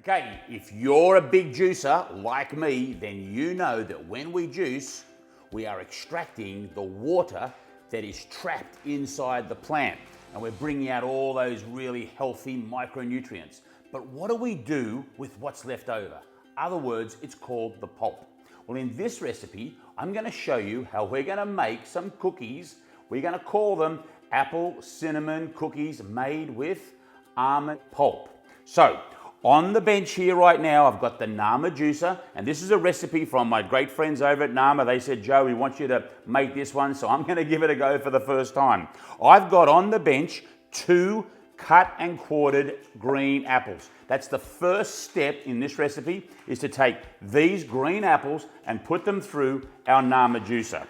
Okay, if you're a big juicer like me, then you know that when we juice, we are extracting the water that is trapped inside the plant, and we're bringing out all those really healthy micronutrients. But what do we do with what's left over? Other words, it's called the pulp. Well, in this recipe, I'm going to show you how we're going to make some cookies. We're going to call them apple cinnamon cookies made with almond pulp. So, on the bench here right now, I've got the Nama juicer, and this is a recipe from my great friends over at Nama. They said, Joe, we want you to make this one, so I'm going to give it a go for the first time. I've got on the bench 2 cut and quartered green apples. That's the first step in this recipe, is to take these green apples and put them through our Nama juicer.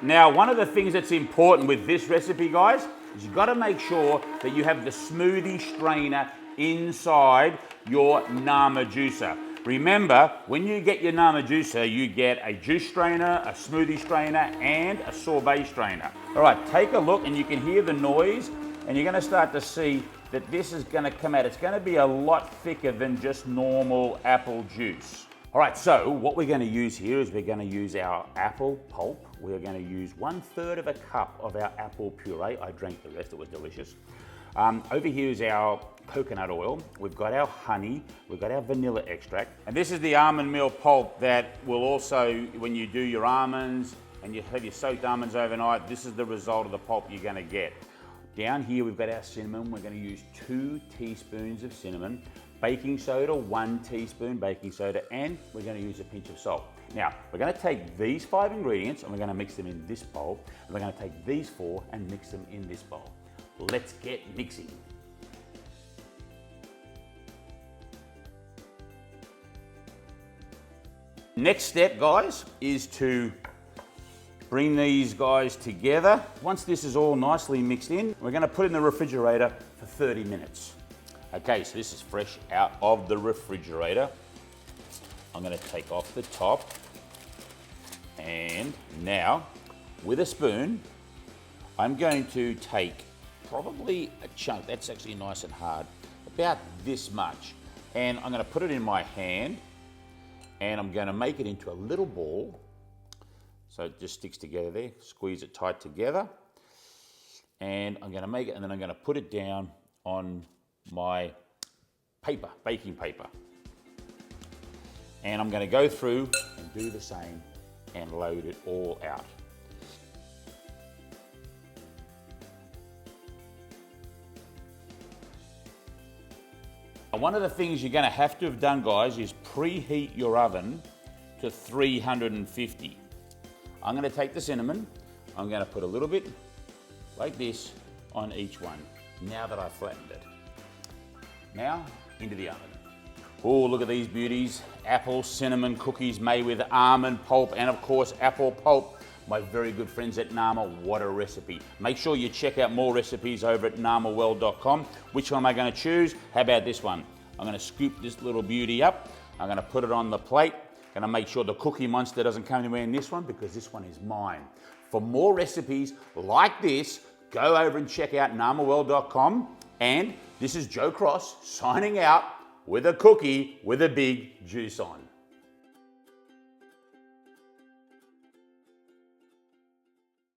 Now, one of the things that's important with this recipe, guys, is you've got to make sure that you have the smoothie strainer inside your Nama juicer. Remember, when you get your Nama juicer, you get a juice strainer, a smoothie strainer, and a sorbet strainer. All right, take a look and you can hear the noise, and you're gonna start to see that this is gonna come out. It's gonna be a lot thicker than just normal apple juice. All right, so what we're gonna use here is we're gonna use our apple pulp. We're gonna use 1/3 of a cup of our apple puree. I drank the rest, it was delicious. Over here is our coconut oil. We've got our honey, we've got our vanilla extract. And this is the almond meal pulp that will also, when you do your almonds and you have your soaked almonds overnight, this is the result of the pulp you're gonna get. Down here we've got our cinnamon. We're gonna use 2 teaspoons of cinnamon, baking soda, 1 teaspoon baking soda, and we're gonna use a pinch of salt. Now, we're gonna take these 5 ingredients and we're gonna mix them in this bowl, and we're gonna take these 4 and mix them in this bowl. Let's get mixing. Next step, guys, is to bring these guys together. Once this is all nicely mixed in, we're gonna put it in the refrigerator for 30 minutes. Okay, so this is fresh out of the refrigerator. I'm gonna take off the top, and now, with a spoon, I'm going to take probably a chunk, that's actually nice and hard, about this much. And I'm gonna put it in my hand, and I'm gonna make it into a little ball, so it just sticks together there. Squeeze it tight together. And I'm gonna make it, and then I'm gonna put it down on my paper, baking paper. And I'm gonna go through and do the same and load it all out. One of the things you're gonna have to have done, guys, is preheat your oven to 350. I'm gonna take the cinnamon, I'm gonna put a little bit like this on each one, now that I've flattened it. Now, into the oven. Oh, look at these beauties. Apple cinnamon cookies made with almond pulp and of course apple pulp. My very good friends at Nama, what a recipe. Make sure you check out more recipes over at namaworld.com. Which one am I gonna choose? How about this one? I'm gonna scoop this little beauty up. I'm gonna put it on the plate. Gonna make sure the Cookie Monster doesn't come anywhere in this one, because this one is mine. For more recipes like this, go over and check out namaworld.com. And this is Joe Cross signing out with a cookie with a big juice on.